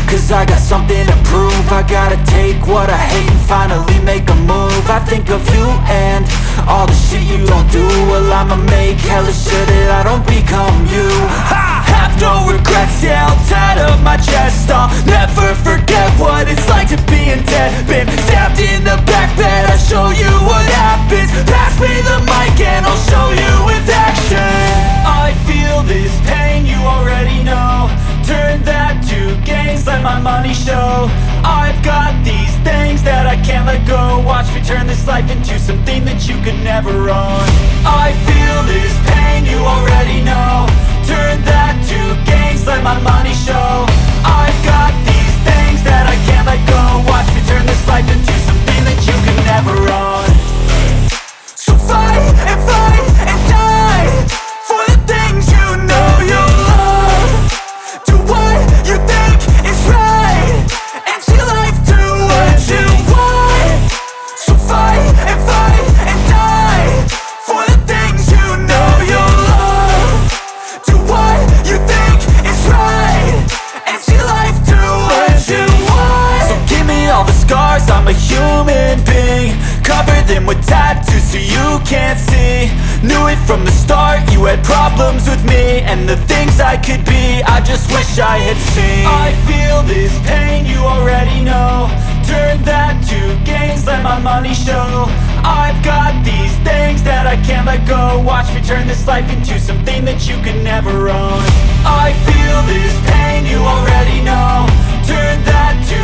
cause I got something to prove. I gotta take what I hate and finally make a move. I think of you and all the shit you don't do. Well, I'ma make hella sure that I don't become you. I have no regrets, yeah, I'll tattoo my chest. I'll never forget what it's like to be in debt. Been stabbed in the back bed, I'll show you what happens. Pass me the mic and I'll show you with action. I feel this pain, you already know. Turn that to gains, let my money show. I've got these things that I can't let go. Watch me turn this life into something that you could never own. I feel this pain, you already know. Turn that to gains, let my money show. I've got these things that I can't let go. Watch me turn this life into something that you could never own. So fight and die for the things you know you love. Do what you think is right and see life do what you want. So fight and die for the things you know you love. Do what you think is right and see life do what you want. So give me all the scars, I'm a human being. Cover them with tattoos so you can't see. Knew it from the start, you had problems with me and the things I could be, I just wish I had seen. I feel this pain, you already know. Turn that to gains, let my money show. I've got these things that I can't let go. Watch me turn this life into something that you can never own. I feel this pain, you already know. Turn that to